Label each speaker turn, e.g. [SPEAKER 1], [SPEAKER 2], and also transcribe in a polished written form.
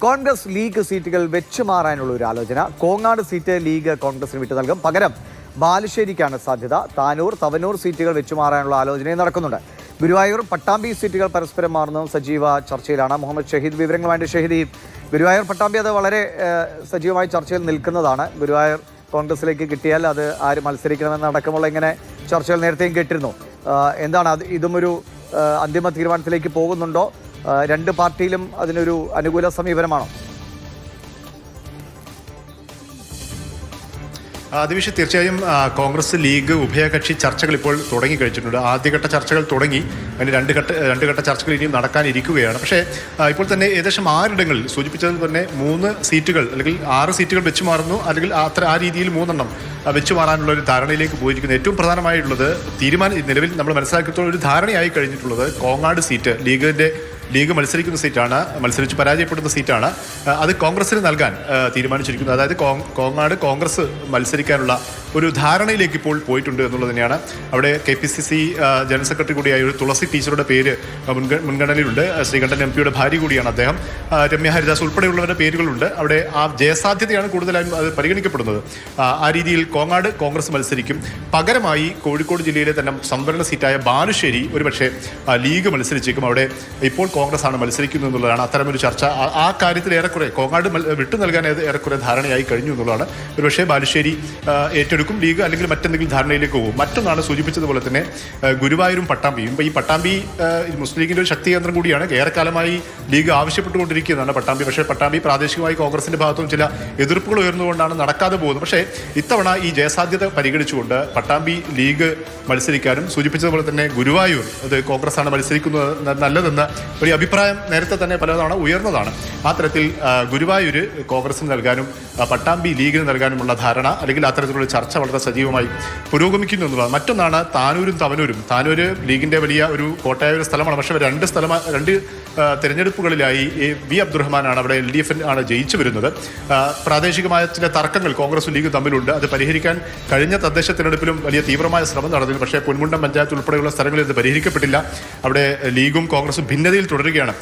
[SPEAKER 1] Congress league സീറ്റുകൾ വെച്ചുമാറാനുള്ള ഒരു ആലോചന. കോങ്ങാട് സീറ്റ് ലീഗ് കോൺഗ്രസിന് വിട്ടു നൽകും. പകരം ബാലുശ്ശേരിക്കാണ് സാധ്യത. താനൂർ, തവനൂർ സീറ്റുകൾ വെച്ചുമാറാനുള്ള ആലോചനയും നടക്കുന്നുണ്ട്. ഗുരുവായൂർ, പട്ടാമ്പി സീറ്റുകൾ പരസ്പരം മാറുന്നതും സജീവ ചർച്ചയിലാണ്. മുഹമ്മദ് ഷഹീദ് വിവരങ്ങളുമായിട്ട്. ഷഹീദ്, ഗുരുവായൂർ പട്ടാമ്പി അത് വളരെ സജീവമായ ചർച്ചയിൽ നിൽക്കുന്നതാണ്. ഗുരുവായൂർ കോൺഗ്രസിലേക്ക് കിട്ടിയാൽ അത് ആര് മത്സരിക്കണമെന്നടക്കമുള്ള ഇങ്ങനെ ചർച്ചകൾ നേരത്തെയും കേട്ടിരുന്നു. എന്താണ് അത്, ഇതും ഒരു അന്തിമ തീരുമാനത്തിലേക്ക് പോകുന്നുണ്ടോ? രണ്ട് പാർട്ടിയിലും അതിനൊരു അനുകൂല സമീപനമാണോ?
[SPEAKER 2] ദിവിഷ്, തീർച്ചയായും കോൺഗ്രസ് ലീഗ് ഉഭയകക്ഷി ചർച്ചകൾ ഇപ്പോൾ തുടങ്ങിക്കഴിച്ചിട്ടുണ്ട്. ആദ്യഘട്ട ചർച്ചകൾ തുടങ്ങി. അതിന് രണ്ട് ഘട്ട ചർച്ചകൾ ഇനിയും നടക്കാനിരിക്കുകയാണ്. പക്ഷേ ഇപ്പോൾ തന്നെ ഏകദേശം 6 ഇടങ്ങളിൽ സൂചിപ്പിച്ചത് തന്നെ 3 സീറ്റുകൾ അല്ലെങ്കിൽ 6 സീറ്റുകൾ വെച്ചു മാറുന്നു, അല്ലെങ്കിൽ ആ രീതിയിൽ 3 എണ്ണം വെച്ചു മാറാനുള്ള ഒരു ധാരണയിലേക്ക് പോയിരിക്കുന്നത്. ഏറ്റവും പ്രധാനമായിട്ടുള്ളത് നിലവിൽ നമ്മൾ മനസ്സിലാക്കിയിട്ടുള്ള ഒരു ധാരണയായി കഴിഞ്ഞിട്ടുള്ളത് കോങ്ങാട് സീറ്റ് ലീഗ് മത്സരിക്കുന്ന സീറ്റാണ്, മത്സരിച്ച് പരാജയപ്പെടുന്ന സീറ്റാണ്. അത് കോൺഗ്രസിന് നൽകാൻ തീരുമാനിച്ചിരിക്കുന്നത്. അതായത് കോങ്ങാട് കോൺഗ്രസ് മത്സരിക്കാനുള്ള ഒരു ധാരണയിലേക്ക് ഇപ്പോൾ പോയിട്ടുണ്ട് എന്നുള്ളത് തന്നെയാണ്. അവിടെ KPCC ജനറൽ സെക്രട്ടറി കൂടിയായ ഒരു തുളസി ടീച്ചറുടെ പേര് മുൻഗണനയിലുണ്ട്. ശ്രീകണ്ഠൻ MP യുടെ ഭാര്യ കൂടിയാണ് അദ്ദേഹം. രമ്യ ഹരിദാസ് ഉൾപ്പെടെയുള്ളവരുടെ പേരുകളുണ്ട്. അവിടെ ആ ജയസാധ്യതയാണ് കൂടുതലായും അത് പരിഗണിക്കപ്പെടുന്നത്. ആ രീതിയിൽ കോങ്ങാട് കോൺഗ്രസ് മത്സരിക്കും. പകരമായി കോഴിക്കോട് ജില്ലയിലെ തന്നെ സംവരണ സീറ്റായ ബാലുശ്ശേരി ഒരുപക്ഷെ ലീഗ് മത്സരിച്ചേക്കും. അവിടെ ഇപ്പോൾ കോൺഗ്രസ് ആണ് മത്സരിക്കുന്നത് എന്നുള്ളതാണ് അത്തരമൊരു ചർച്ച. ആ കാര്യത്തിൽ ഏറെക്കുറെ കോങ്ങാട് വിട്ടു നൽകാൻ ഏറെക്കുറെ ധാരണയായി കഴിഞ്ഞു എന്നുള്ളതാണ്. ഒരുപക്ഷെ ബാലുശ്ശേരി ഏറ്റെടുക്കും, ലീഗ് അല്ലെങ്കിൽ മറ്റെന്തെങ്കിലും ധാരണയിലേക്ക് പോകും. മറ്റൊന്നാണ് സൂചിപ്പിച്ചതുപോലെ തന്നെ ഗുരുവായൂരും പട്ടാമ്പിയും. ഈ പട്ടാമ്പി മുസ്ലിം ലീഗിന്റെ ഒരു ശക്തി കേന്ദ്രം കൂടിയാണ്. ഏറെക്കാലമായി ലീഗ് ആവശ്യപ്പെട്ടുകൊണ്ടിരിക്കുന്നതാണ് പട്ടാമ്പി. പക്ഷേ പട്ടാമ്പി പ്രാദേശികമായി കോൺഗ്രസിന്റെ ഭാഗത്തും ചില എതിർപ്പുകൾ ഉയർന്നുകൊണ്ടാണ് നടക്കാതെ പോകുന്നത്. പക്ഷേ ഇത്തവണ ഈ ജയസാധ്യത പരിഗണിച്ചുകൊണ്ട് പട്ടാമ്പി ലീഗ് മത്സരിക്കാനും സൂചിപ്പിച്ചതുപോലെ തന്നെ ഗുരുവായൂർ അത് കോൺഗ്രസ് ആണ് മത്സരിക്കുന്നത് നല്ലതെന്ന് ഒരു അഭിപ്രായം നേരത്തെ തന്നെ പലതവണ ഉയർന്നതാണ്. ആ തരത്തിൽ ഗുരുവായൂർ കോൺഗ്രസിന് നൽകാനും പട്ടാമ്പി ലീഗിന് നൽകാനുമുള്ള ധാരണ അല്ലെങ്കിൽ അത്തരത്തിലുള്ള ചർച്ച വളരെ സജീവമായി പുരോഗമിക്കുന്നു എന്നുള്ളതാണ്. മറ്റൊന്നാണ് താനൂരും തവനൂരും. താനൂര് ലീഗിന്റെ വലിയ ഒരു കോട്ടയായ ഒരു സ്ഥലമാണ്. പക്ഷേ രണ്ട് തെരഞ്ഞെടുപ്പുകളിലായി V അബ്ദുറഹ്മാനാണ് അവിടെ LDF ആണ് ജയിച്ചു വരുന്നത്. പ്രാദേശികമായ ചില തർക്കങ്ങൾ കോൺഗ്രസും ലീഗും തമ്മിലുണ്ട്. അത് പരിഹരിക്കാൻ കഴിഞ്ഞ തദ്ദേശ തെരഞ്ഞെടുപ്പിലും വലിയ തീവ്രമായ ശ്രമം നടന്നിരുന്നു. പക്ഷേ പൊന്മുണ്ടം പഞ്ചായത്ത് ഉൾപ്പെടെയുള്ള സ്ഥലങ്ങളിൽ ഇത് പരിഹരിക്കപ്പെട്ടില്ല. അവിടെ ലീഗും കോൺഗ്രസും ഭിന്നതയിൽ തുടരുകയാണ്.